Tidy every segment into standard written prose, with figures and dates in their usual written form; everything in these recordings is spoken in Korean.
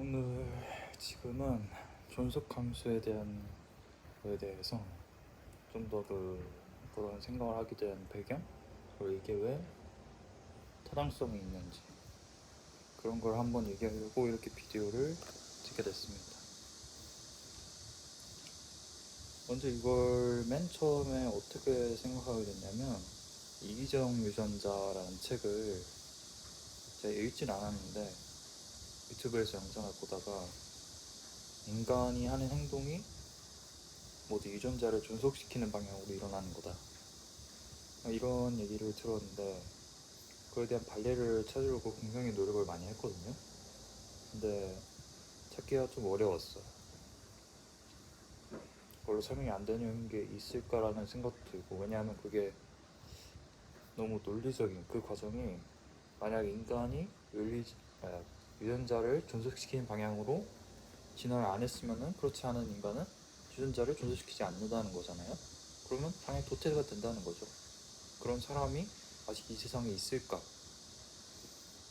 오늘 지금은 존속 함수에 대한 거에 대해서 좀 더 그런 생각을 하게 된 배경, 그리고 이게 왜 타당성이 있는지 그런 걸 한번 얘기하려고 이렇게 비디오를 찍게 됐습니다. 먼저 이걸 맨 처음에 어떻게 생각하게 됐냐면, 이기정 유전자라는 책을 제가 읽진 않았는데 유튜브에서 영상을 보다가 인간이 하는 행동이 모두 유전자를 존속시키는 방향으로 일어나는 거다, 이런 얘기를 들었는데, 그에 대한 발리를 찾으려고 굉장히 노력을 많이 했거든요. 근데 찾기가 좀 어려웠어요. 그걸로 설명이 안 되는 게 있을까라는 생각도 들고, 왜냐하면 그게 너무 논리적인 그 과정이, 만약 인간이 유전자를 존속시키는 방향으로 진화를 안 했으면은, 그렇지 않은 인간은 유전자를 존속시키지 않는다는 거잖아요. 그러면 당연히 도태가 된다는 거죠. 그런 사람이 아직 이 세상에 있을까?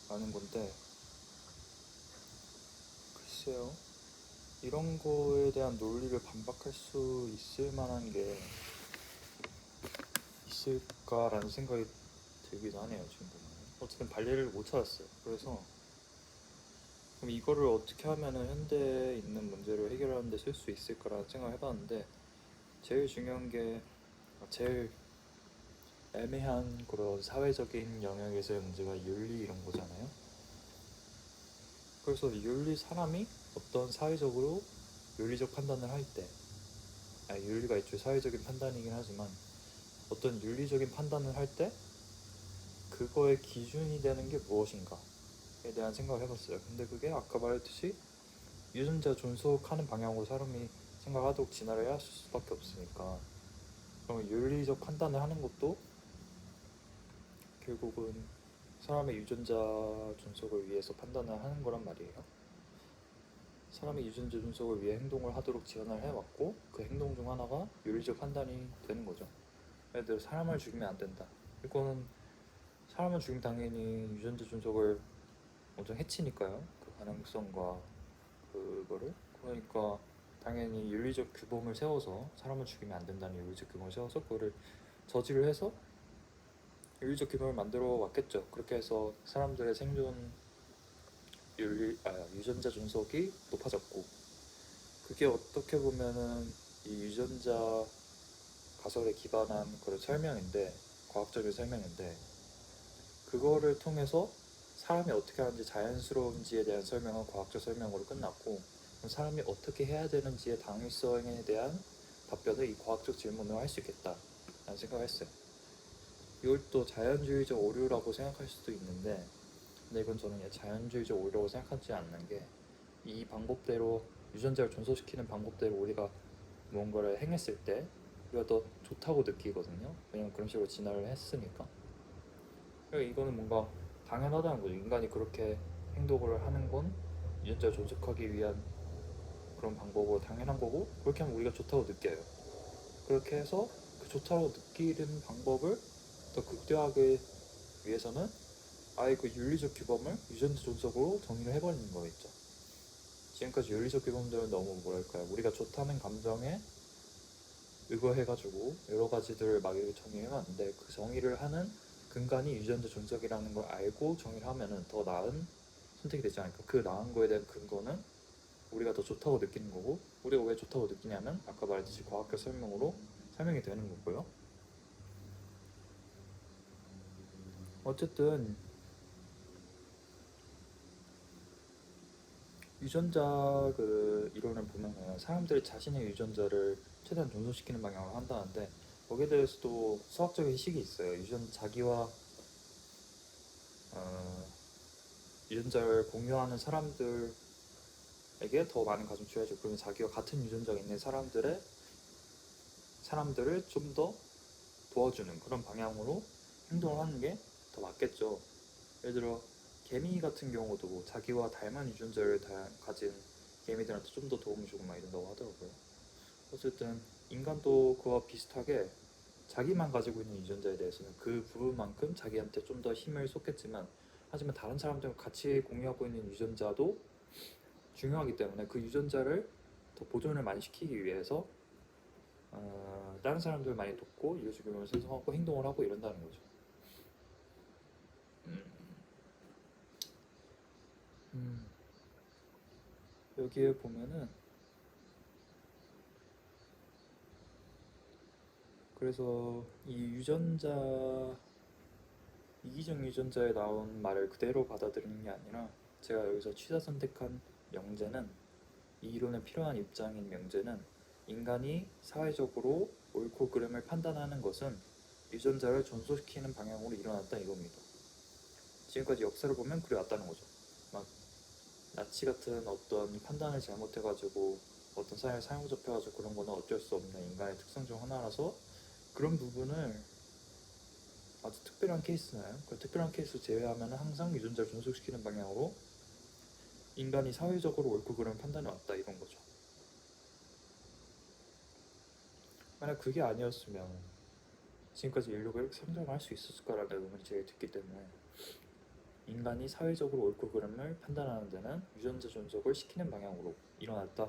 라는 건데, 글쎄요. 이런 거에 대한 논리를 반박할 수 있을 만한 게 있을까라는 생각이 들기도 하네요, 지금 보면. 어쨌든 발리를 못 찾았어요. 그래서 그럼 이거를 어떻게 하면은 현대에 있는 문제를 해결하는 데 쓸 수 있을까라는 생각을 해봤는데, 제일 중요한 게, 제일 애매한 그런 사회적인 영역에서의 문제가 윤리 이런 거잖아요. 그래서 사람이 어떤 사회적으로 윤리적 판단을 할 때, 윤리가 애초에 사회적인 판단이긴 하지만 어떤 윤리적인 판단을 할 때 그거의 기준이 되는 게 무엇인가에 대한 생각을 해봤어요. 근데 그게 아까 말했듯이 유전자 존속하는 방향으로 사람이 생각하도록 진화를 해야 할 수밖에 없으니까, 그럼 윤리적 판단을 하는 것도 결국은 사람의 유전자 존속을 위해서 판단을 하는 거란 말이에요. 사람이 유전자 존속을 위해 행동을 하도록 지원을 해왔고, 그 행동 중 하나가 윤리적 판단이 되는 거죠. 예를 들어 사람을 죽이면 안 된다, 이거는 사람을 죽이면 당연히 유전자 존속을 엄청 해치니까요, 그 가능성과 그거를. 그러니까 당연히 윤리적 규범을 세워서 사람을 죽이면 안 된다는 윤리적 규범을 세워서 그거를 저지를 해서 윤리적 규범을 만들어 왔겠죠. 그렇게 해서 사람들의 생존 유전자 존속이 높아졌고, 그게 어떻게 보면은 이 유전자 가설에 기반한 그런 설명인데, 과학적인 설명인데, 그거를 통해서 사람이 어떻게 하는지 자연스러운지에 대한 설명은 과학적 설명으로 끝났고, 사람이 어떻게 해야 되는지의 당위성에 대한 답변을 이 과학적 질문으로 할 수 있겠다 라는 생각을 했어요. 이걸 또 자연주의적 오류라고 생각할 수도 있는데, 근데 이건 저는 자연주의적 오류라고 생각하지 않는 게, 이 방법대로 유전자를 존속시키는 방법대로 우리가 무언가를 행했을 때 우리가 더 좋다고 느끼거든요. 왜냐면 그런 식으로 진화를 했으니까. 그러니까 이거는 뭔가 당연하다는 거죠. 인간이 그렇게 행동을 하는 건 유전자를 존속하기 위한 그런 방법으로 당연한 거고, 그렇게 하면 우리가 좋다고 느껴요. 그렇게 해서 그 좋다고 느끼는 방법을 더 극대화하기 위해서는 아예 그 윤리적 규범을 유전자 존속으로 정의를 해버리는 거겠죠. 지금까지 윤리적 규범들은 너무 뭐랄까요, 우리가 좋다는 감정에 의거해가지고 여러 가지들을 막 이렇게 정의해왔는데, 그 정의를 하는 근간이 유전자 존속이라는 걸 알고 정의를 하면은 더 나은 선택이 되지 않을까. 그 나은 거에 대한 근거는 우리가 더 좋다고 느끼는 거고, 우리가 왜 좋다고 느끼냐면 아까 말했듯이 과학적 설명으로 설명이 되는 거고요. 어쨌든 유전자 그 이론을 보면은 사람들이 자신의 유전자를 최대한 존속시키는 방향으로 한다는데, 거기에 대해서도 수학적인 식이 있어요. 유전자를 공유하는 사람들에게 더 많은 가슴 줘야죠. 그러면 자기와 같은 유전자가 있는 사람들을 좀 더 도와주는 그런 방향으로 행동을 하는 게 더 맞겠죠. 예를 들어 개미 같은 경우도 자기와 닮은 유전자를 가진 개미들한테 좀 더 도움을 주고 막 이런다고 하더라고요. 어쨌든 인간도 그와 비슷하게 자기만 가지고 있는 유전자에 대해서는 그 부분만큼 자기한테 좀 더 힘을 쏟겠지만, 하지만 다른 사람들과 같이 공유하고 있는 유전자도 중요하기 때문에 그 유전자를 더 보존을 많이 시키기 위해서 다른 사람들 많이 돕고 이율주교를 생성하고 행동을 하고 이런다는 거죠. 음, 여기에 보면은 그래서 이 유전자 이기적 유전자에 나온 말을 그대로 받아들이는 게 아니라 제가 여기서 취사 선택한 명제는 이 이론에 필요한 입장인 명제는 인간이 사회적으로 옳고 그름을 판단하는 것은 유전자를 존속시키는 방향으로 일어났다 이겁니다. 지금까지 역사를 보면 그래왔다는 거죠. 막 나치 같은 어떤 판단을 잘못해가지고 어떤 사회에 사용 접해가지고 그런 거는 어쩔 수 없는 인간의 특성 중 하나라서 그런 부분을 아주 특별한 케이스나요? 그 특별한 케이스 제외하면 항상 유전자를 존속시키는 방향으로 인간이 사회적으로 옳고 그름을 판단해 왔다 이런 거죠. 만약 그게 아니었으면 지금까지 인류가 이렇게 성장할 수 있었을까라는 의문이 제일 듣기 때문에 인간이 사회적으로 옳고 그름을 판단하는 데는 유전자 존속을 시키는 방향으로 일어났다.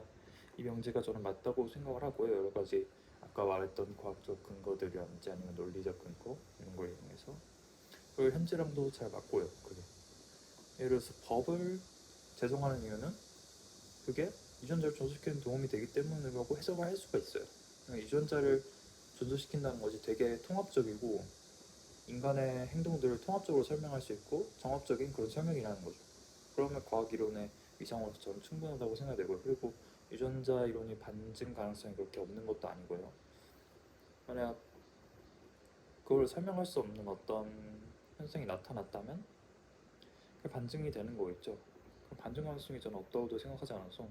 이 명제가 저는 맞다고 생각을 하고요. 여러 가지 아까 말했던 과학적 근거들이라든지 아니면 논리적 근거 이런 걸 이용해서 그리고 현재랑도 잘 맞고요. 그게 예를 들어서 법을 제정하는 이유는 그게 유전자를 존속시키는 도움이 되기 때문이라고 해석을 할 수가 있어요. 유전자를 존속시킨다는 것이 되게 통합적이고 인간의 행동들을 통합적으로 설명할 수 있고 정합적인 그런 설명이라는 거죠. 그러면 과학 이론의 위상으로서 저는 충분하다고 생각되고요. 그리고 유전자 이론이 반증 가능성이 그렇게 없는 것도 아니고요. 만약 그걸 설명할 수 없는 어떤 현상이 나타났다면 그게 반증이 되는 거겠죠. 반증 가능성이 저는 없다고도 생각하지 않아서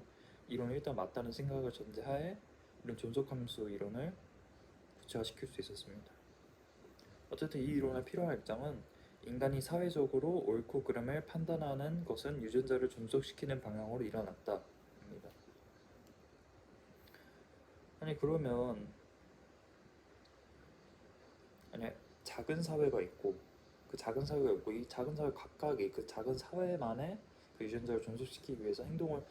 이론이 일단 맞다는 생각을 전제하에 이런 존속함수 이론을 구체화시킬 수 있었습니다. 어쨌든 이 이론의 필요한 입장은 인간이 사회적으로 옳고 그름을 판단하는 것은 유전자를 존속시키는 방향으로 일어났다 입니다. 아니 그러면 아니 작은 사회가 있고 그 작은 사회가 있고 이 작은 사회 각각이 그 작은 사회만의 그 유전자를 존속시키기 위해서 행동을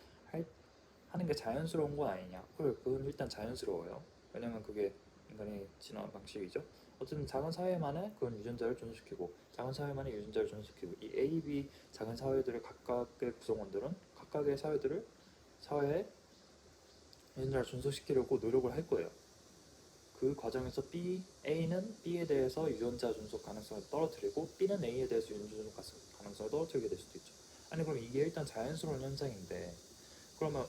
하는 게 자연스러운 건 아니냐? 그래, 그건 일단 자연스러워요. 왜냐면 그게 인간의 진화 방식이죠. 어쨌든 작은 사회만의 그런 유전자를 존속시키고 작은 사회만의 유전자를 존속시키고 이 A, B 작은 사회들의 각각의 구성원들은 각각의 사회에 유전자를 존속시키려고 노력을 할 거예요. 그 과정에서 A는 B에 대해서 유전자 존속 가능성을 떨어뜨리고 B는 A에 대해서 유전자 존속 가능성을 떨어뜨리게 될 수도 있죠. 아니 그럼 이게 일단 자연스러운 현상인데 그러면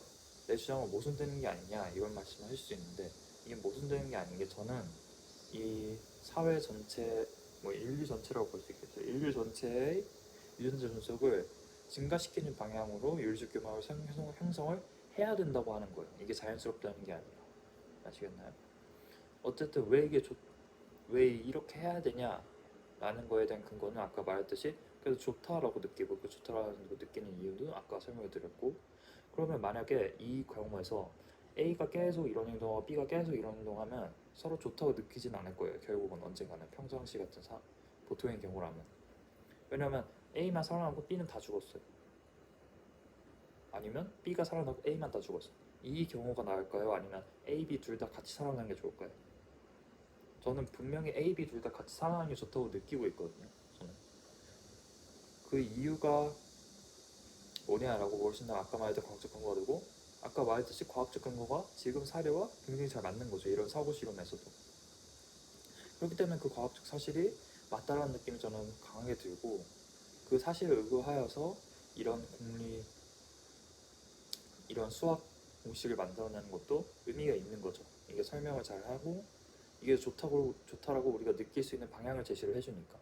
내 주장은 모순되는 게 아니냐 이런 말씀을 하실 수 있는데 이게 모순되는 게 아닌 게 저는 이 사회 전체 뭐 인류 전체라고 볼 수 있겠죠. 인류 전체의 유전자 존속을 증가시키는 방향으로 윤리적 규범을 형성을 해야 된다고 하는 거예요. 이게 자연스럽다는 게 아니라 아시겠나요? 어쨌든 왜 이렇게 해야 되냐라는 거에 대한 근거는 아까 말했듯이 그래서 좋다라고 느끼고 그 좋다라는 거 느끼는 이유도 아까 설명을 드렸고 그러면 만약에 이 경우에서 A가 계속 이런 행동하고 B가 계속 이런 행동하면 서로 좋다고 느끼진 않을 거예요. 결국은 언젠가는 평상시 같은 보통의 경우라면 왜냐면 A만 살아남고 B는 다 죽었어요. 아니면 B가 살아남고 A만 다 죽었어요. 이 경우가 나을까요? 아니면 A, B 둘 다 같이 살아나는 게 좋을까요? 저는 분명히 A, B 둘 다 같이 살아나는 게 좋다고 느끼고 있거든요. 저는 그 이유가 뭐냐라고 물으신다면 아까 말했던 과학적 근거가 되고 아까 말했듯이 과학적 근거가 지금 사례와 굉장히 잘 맞는 거죠. 이런 사고 실험에서도. 그렇기 때문에 그 과학적 사실이 맞다라는 느낌이 저는 강하게 들고 그 사실을 의거하여서 이런 수학 공식을 만들어내는 것도 의미가 있는 거죠. 이게 설명을 잘 하고 이게 좋다라고 우리가 느낄 수 있는 방향을 제시를 해주니까.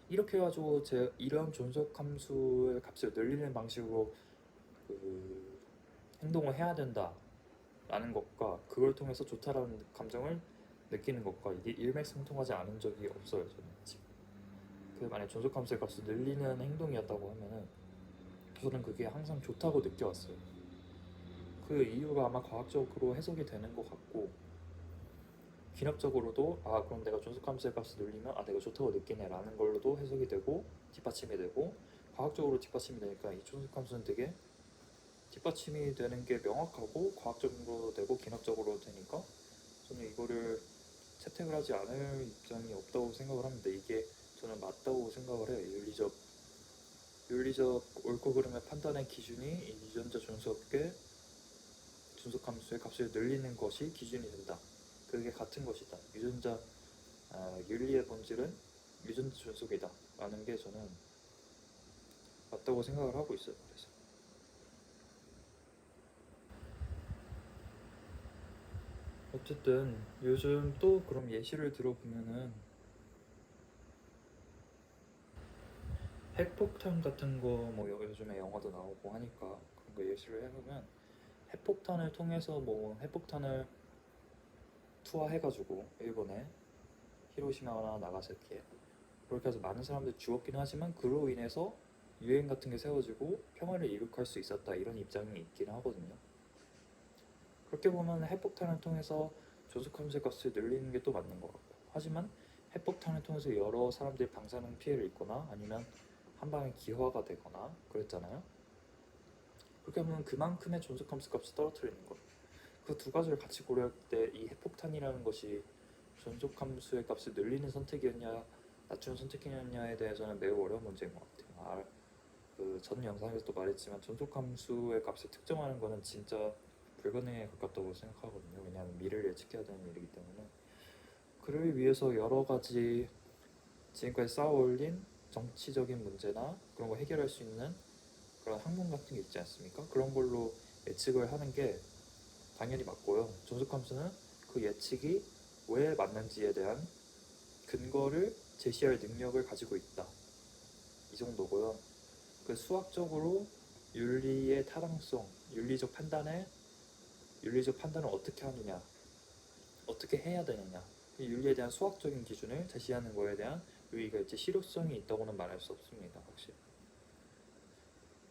이렇게 해가지고 이런 존속 함수의 값을 늘리는 방식으로 그 행동을 해야 된다라는 것과 그걸 통해서 좋다라는 감정을 느끼는 것과 이게 일맥상통하지 않은 적이 없어요. 저는 지금. 그 만약 존속 함수의 값을 늘리는 행동이었다고 하면은 저는 그게 항상 좋다고 느껴왔어요. 그 이유가 아마 과학적으로 해석이 되는 것 같고 기납적으로도 그럼 내가 존속함수의 값을 늘리면 내가 좋다고 느끼네 라는 걸로도 해석이 되고 뒷받침이 되고 과학적으로 뒷받침이 되니까 이 존속함수는 되게 뒷받침이 되는 게 명확하고 과학적으로 되고 기능적으로 되니까 저는 이거를 채택을 하지 않을 입장이 없다고 생각을 합니다. 이게 저는 맞다고 생각을 해요. 윤리적 옳고 그름의 판단의 기준이 이 유전자 존속함수의 값을 늘리는 것이 기준이 된다. 그게 같은 것이다. 윤리의 본질은 유전자 존속이다. 라는 게 저는 맞다고 생각을 하고 있어요. 그래서 어쨌든 요즘 또 그럼 예시를 들어보면은 핵폭탄 같은 거 뭐 요즘에 영화도 나오고 하니까 그런 거 예시를 해보면 핵폭탄을 통해서 뭐 핵폭탄을 투하해가지고 일본에 히로시마나 나가사키에 그렇게 해서 많은 사람들이 죽었긴 하지만 그로 인해서 유행 같은 게 세워지고 평화를 이룩할 수 있었다 이런 입장이 있긴 하거든요. 그렇게 보면 핵폭탄을 통해서 존속함수의 값을 늘리는 게 또 맞는 것 같고 하지만 핵폭탄을 통해서 여러 사람들이 방사능 피해를 입거나 아니면 한 방에 기화가 되거나 그랬잖아요. 그렇게 보면 그만큼의 존속함수 값을 떨어뜨리는 거예요. 그 두 가지를 같이 고려할 때 이 핵폭탄이라는 것이 존속함수의 값을 늘리는 선택이었냐 낮추는 선택이었냐에 대해서는 매우 어려운 문제인 것 같아요. 전 영상에서도 말했지만 존속함수의 값을 특정하는 거는 진짜 불가능에 가깝다고 생각하거든요. 왜냐하면 미래를 예측해야 되는 일이기 때문에 그를 위해서 여러 가지 지금까지 쌓아올린 정치적인 문제나 그런 거 해결할 수 있는 그런 학문 같은 게 있지 않습니까? 그런 걸로 예측을 하는 게 당연히 맞고요. 존속함수는 그 예측이 왜 맞는지에 대한 근거를 제시할 능력을 가지고 있다. 이 정도고요. 그 수학적으로 윤리의 타당성, 윤리적 판단을 어떻게 하느냐, 어떻게 해야 되느냐, 그 윤리에 대한 수학적인 기준을 제시하는 거에 대한 의의가 있지 실효성이 있다고는 말할 수 없습니다. 확실히.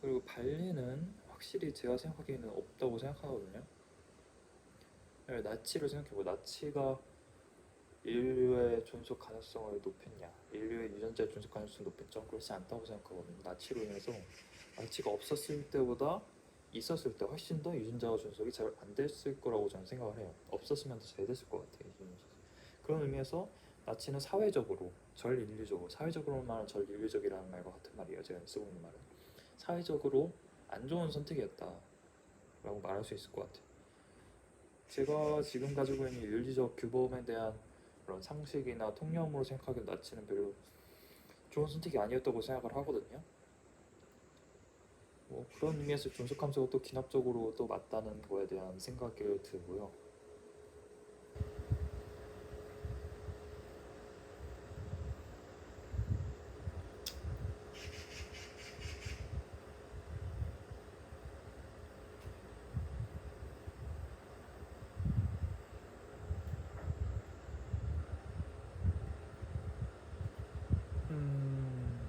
그리고 발리는 확실히 제가 생각하기에는 없다고 생각하거든요. 나치를 생각해보고 나치가 인류의 존속 가능성을 높였냐, 인류의 유전자의 존속 가능성을 높였죠. 그렇지 않다고 생각하거든요. 나치로 인해서 나치가 없었을 때보다 있었을 때 훨씬 더 유전자 존속이 잘 안 됐을 거라고 저는 생각을 해요. 없었으면 더 잘 됐을 것 같아요. 그런 의미에서 나치는 사회적으로 말하는 전인류적이라는 말과 같은 말이에요. 제가 쓰고 있는 말은 사회적으로 안 좋은 선택이었다라고 말할 수 있을 것 같아요. 제가 지금 가지고 있는 윤리적 규범에 대한 그런 상식이나 통념으로 생각하기엔 나치는 별로 좋은 선택이 아니었다고 생각을 하거든요. 뭐 그런 의미에서 존속함수가 또 기납적으로 또 맞다는 거에 대한 생각이 들고요. 음,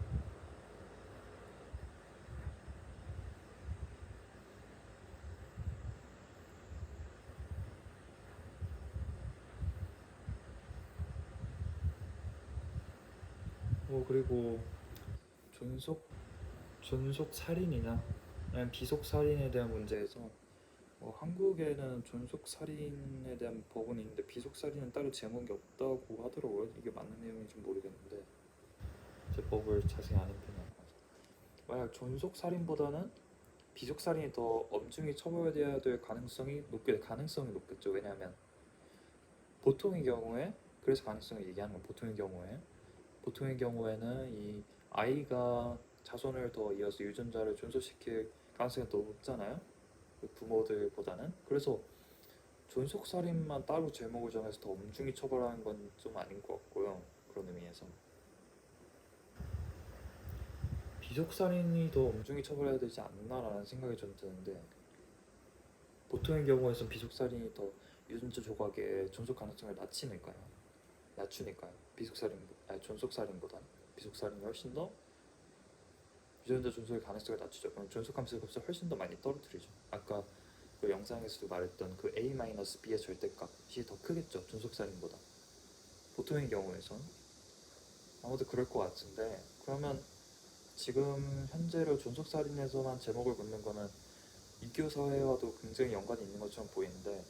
뭐 그리고 존속 존속 살인이나 아니면 비속 살인에 대한 문제에서 한국에는 존속 살인에 대한 법은 있는데 비속 살인은 따로 제목이 없다고 하더라고요. 이게 맞는 내용인지 모르겠는데 제 법을 자세히 아는 편이 아니라서 만약 존속 살인보다는 비속 살인이 더 엄중히 처벌돼야 될 가능성이 높겠죠. 왜냐하면 보통의 경우에 그래서 가능성을 얘기하는 건 보통의 경우에는 이 아이가 자손을 더 이어서 유전자를 존속시킬 가능성이 더 높잖아요. 그 부모들보다는. 그래서 존속살인만 따로 제목을 정해서 더 엄중히 처벌하는 건 좀 아닌 것 같고요. 그런 의미에서 비속살인이 더 엄중히 처벌해야 되지 않나라는 생각이 좀 드는데 보통의 경우에선 비속살인이 더 유전자 조각의 존속 가능성을 낮추니까요. 존속살인보다 비속살인이 훨씬 더 유전자 존속의 가능성을 낮추죠. 그럼 존속함수의 값을 훨씬 더 많이 떨어뜨리죠. 아까 그 영상에서도 말했던 그 a-b의 절대값이 더 크겠죠. 존속살인보다. 보통의 경우에선 아무도 그럴 것 같은데 그러면 지금 현재로 존속살인에서만 제목을 붙는 거는 이교 사회와도 굉장히 연관이 있는 것처럼 보이는데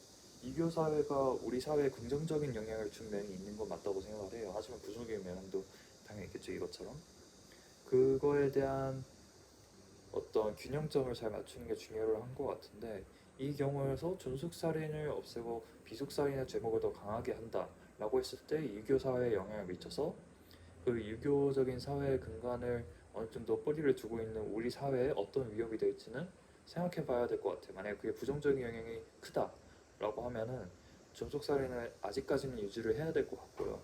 이교 사회가 우리 사회에 긍정적인 영향을 준 면이 있는 건 맞다고 생각을 해요. 하지만 부정적인 면도 당연히 있겠죠, 이것처럼. 그거에 대한 어떤 균형점을 잘 맞추는 게 중요를 한 것 같은데 이 경우에서 존속살인을 없애고 비속살인의 죄목을 더 강하게 한다라고 했을 때 유교 사회에 영향을 미쳐서 그 유교적인 사회의 근간을 어느 정도 뿌리를 두고 있는 우리 사회에 어떤 위협이 될지는 생각해 봐야 될 것 같아요. 만약에 그게 부정적인 영향이 크다라고 하면은 존속살인을 아직까지는 유지를 해야 될 것 같고요.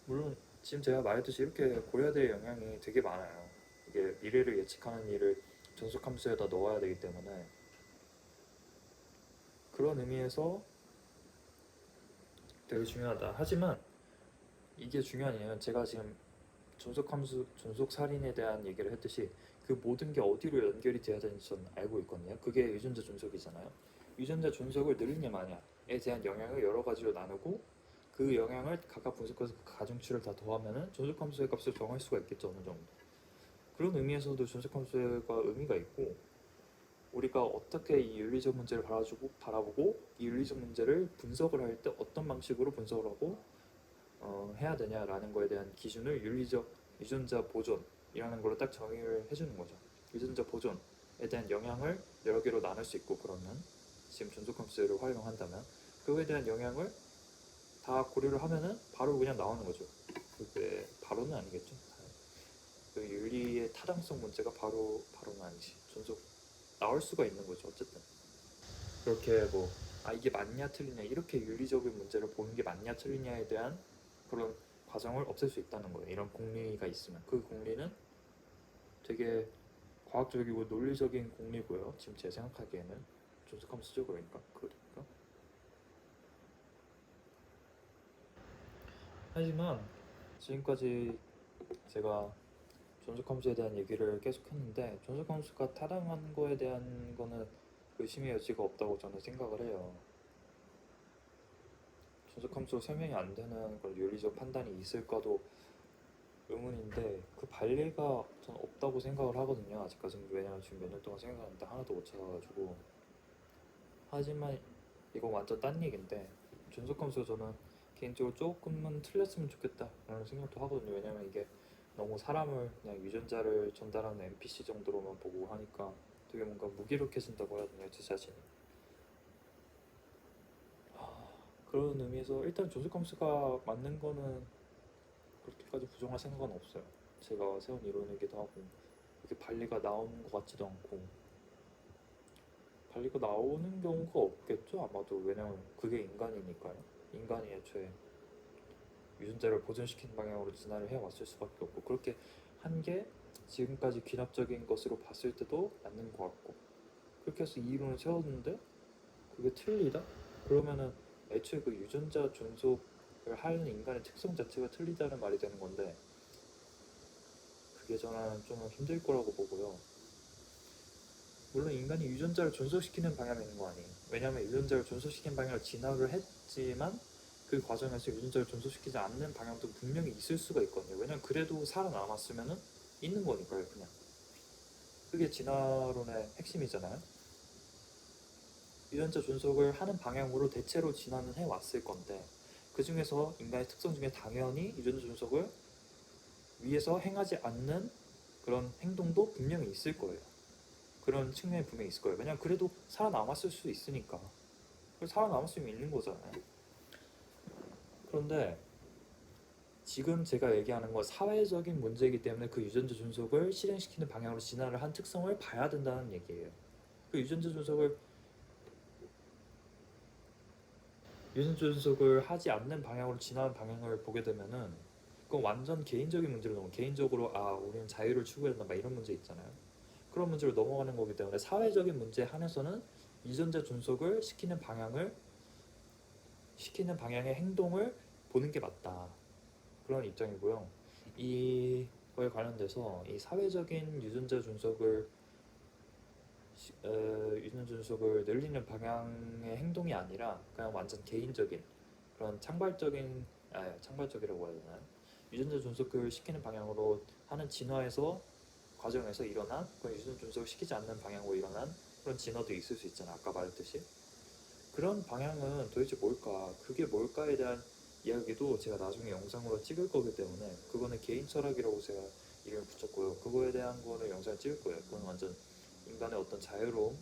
물론 지금 제가 말했듯이 이렇게 고려해야 될 영향이 되게 많아요. 이게 미래를 예측하는 일을 존속함수에다 넣어야 되기 때문에 그런 의미에서 되게 중요하다. 하지만 이게 중요한 이유는 제가 지금 존속함수, 존속살인에 대한 얘기를 했듯이 그 모든 게 어디로 연결이 돼야 되는지 저는 알고 있거든요. 그게 유전자 존속이잖아요. 유전자 존속을 늘리냐 마냐에 대한 영향을 여러 가지로 나누고 그 영향을 각각 분석해서 그 가중치를 다 더하면은 존속함수의 값을 정할 수가 있겠죠, 어느 정도. 그런 의미에서도 존속함수가 의미가 있고 우리가 어떻게 이 윤리적 문제를 바라보고 이 윤리적 문제를 분석을 할 때 어떤 방식으로 분석을 하고 해야 되냐라는 거에 대한 기준을 윤리적 유전자 보존이라는 걸로 딱 정의를 해주는 거죠. 유전자 보존에 대한 영향을 여러 개로 나눌 수 있고 그러면 지금 존속함수를 활용한다면 그거에 대한 영향을 다 고려를 하면은 바로 그냥 나오는 거죠. 그게 바로는 아니겠죠. 그 윤리의 타당성 문제가 바로는 아니지. 존속 나올 수가 있는 거죠. 어쨌든 그렇게 뭐 이게 맞냐 틀리냐 이렇게 윤리적인 문제를 보는 게 맞냐 틀리냐에 대한 그런 과정을 없앨 수 있다는 거예요. 이런 공리가 있으면 그 공리는 되게 과학적이고 논리적인 공리고요. 지금 제 생각하기에는 존속함수죠. 그러니까 하지만 지금까지 제가 존속함수에 대한 얘기를 계속 했는데 존속함수가 타당한 거에 대한 거는 의심의 여지가 없다고 저는 생각을 해요. 존속함수 설명이 안 되는 그런 윤리적 판단이 있을까도 의문인데 그 발리가 저는 없다고 생각을 하거든요. 아직까지는. 왜냐면 지금 몇 년 동안 생각하는데 하나도 못 찾아가지고. 하지만 이거 완전 딴 얘기인데 존속함수 저는 개인적으로 조금은 틀렸으면 좋겠다 라는 생각도 하거든요. 왜냐면 이게 너무 사람을 그냥 유전자를 전달하는 NPC 정도로만 보고 하니까 되게 뭔가 무기력해진다고 해야 되나요? 제 자신이. 그런 의미에서 일단 존속함수가 맞는 거는 그렇게까지 부정할 생각은 없어요. 제가 세운 이론이기도 하고 이렇게 발리가 나오는 것 같지도 않고 발리가 나오는 경우가 없겠죠 아마도. 왜냐면 그게 인간이니까요. 인간이 애초에 유전자를 보존시키는 방향으로 진화를 해왔을 수밖에 없고 그렇게 한 게 지금까지 귀납적인 것으로 봤을 때도 맞는 것 같고 그렇게 해서 이 이론을 세웠는데 그게 틀리다? 그러면은 애초에 그 유전자 존속을 하는 인간의 특성 자체가 틀리다는 말이 되는 건데 그게 저는 좀 힘들 거라고 보고요. 물론 인간이 유전자를 존속시키는 방향이 있는 거 아니에요. 왜냐하면 유전자를 존속시키는 방향을 진화를 했지만 그 과정에서 유전자를 존속시키지 않는 방향도 분명히 있을 수가 있거든요. 왜냐면 그래도 살아남았으면은 있는 거니까요, 그냥. 그게 진화론의 핵심이잖아요. 유전자 존속을 하는 방향으로 대체로 진화는 해왔을 건데 그 중에서 인간의 특성 중에 당연히 유전자 존속을 위해서 행하지 않는 그런 행동도 분명히 있을 거예요. 그런 측면이 분명히 있을 거예요. 왜냐면 그래도 살아남았을 수 있으니까. 살아남았으면 있는 거잖아요. 그런데 지금 제가 얘기하는 건 사회적인 문제이기 때문에 그 유전자 존속을 실행시키는 방향으로 진화를 한 특성을 봐야 된다는 얘기예요. 그 유전자 존속을 하지 않는 방향으로 진화한 방향을 보게 되면은 그건 완전 개인적인 문제로 넘어. 개인적으로 우리는 자유를 추구해야 된다 막 이런 문제 있잖아요. 그런 문제로 넘어가는 거기 때문에 사회적인 문제에 한해서는 유전자 존속을 시키는 방향의 행동을 보는 게 맞다. 그런 입장이고요. 이거에 관련돼서 이 사회적인 유전자 존속을 늘리는 방향의 행동이 아니라 그냥 완전 개인적인 그런 창발적이라고 해야 되나요? 유전자 존속을 시키는 방향으로 하는 진화에서 과정에서 일어난 그 유전자 존속을 시키지 않는 방향으로 일어난 그런 진화도 있을 수 있잖아. 아까 말했듯이. 그런 방향은 도대체 뭘까? 그게 뭘까에 대한 이야기도 제가 나중에 영상으로 찍을 거기 때문에 그거는 개인 철학이라고 제가 이름을 붙였고요. 그거에 대한 거를 영상을 찍을 거예요. 그건 완전 인간의 어떤 자유로움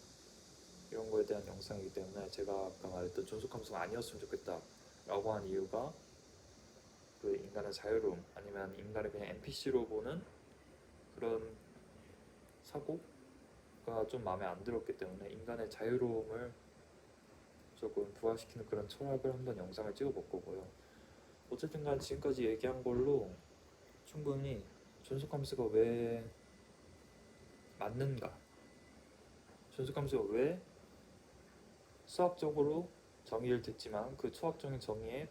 이런 거에 대한 영상이기 때문에 제가 아까 말했던 존속함수가 아니었으면 좋겠다 라고 한 이유가 그 인간의 자유로움 아니면 인간을 그냥 NPC로 보는 그런 사고가 좀 마음에 안 들었기 때문에 인간의 자유로움을 조금 부활시키는 그런 철학을 한번 영상을 찍어볼 거고요. 어쨌든 간 지금까지 얘기한 걸로 충분히 존속함수가 왜 맞는가, 존속함수가 왜 수학적으로 정의를 듣지만 그 수학적인 정의의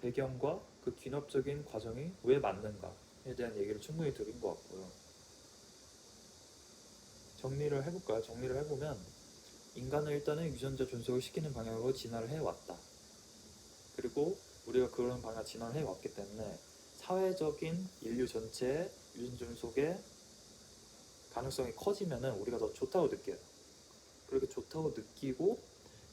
배경과 그 귀납적인 과정이 왜 맞는가에 대한 얘기를 충분히 드린 것 같고요. 정리를 해볼까요? 정리를 해보면 인간은 일단은 유전자 존속을 시키는 방향으로 진화를 해왔다. 그리고 우리가 그런 방향 진화를 해왔기 때문에 사회적인 인류 전체의 유전자 존속의 가능성이 커지면은 우리가 더 좋다고 느껴요. 그렇게 좋다고 느끼고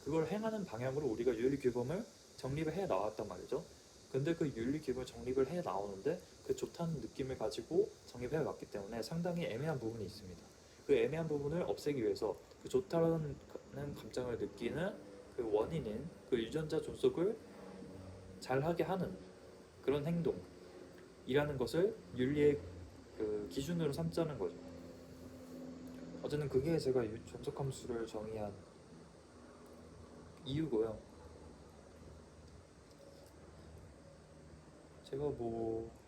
그걸 행하는 방향으로 우리가 윤리규범을 정립을 해 나왔단 말이죠. 근데 그 윤리규범을 정립을 해 나오는데 그 좋다는 느낌을 가지고 정립해 왔기 때문에 상당히 애매한 부분이 있습니다. 그 애매한 부분을 없애기 위해서 그 좋다는 감정을 느끼는 그 원인인 그 유전자 존속을 잘하게 하는 그런 행동이라는 것을 윤리의 그 기준으로 삼자는 거죠. 어쨌든 그게 제가 존속함수를 정의한 이유고요. 제가 뭐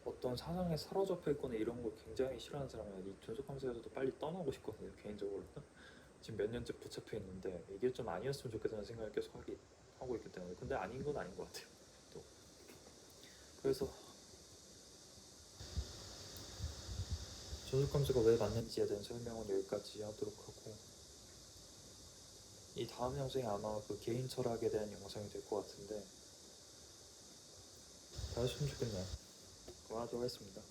어떤 사상에 사로잡혀 있거나 이런 걸 굉장히 싫어하는 사람이에요. 이 존속함수에서도 빨리 떠나고 싶거든요. 개인적으로 지금 몇 년째 붙잡혀 있는데 이게 좀 아니었으면 좋겠다는 생각을 계속 하고 있기 때문에 근데 아닌 건 아닌 것 같아요. 또 그래서 존속함수가 왜 맞는지에 대한 설명은 여기까지 하도록 하고 이 다음 영상이 아마 그 개인 철학에 대한 영상이 될 것 같은데 다 하시면 좋겠네요. 그만하도록 하겠습니다.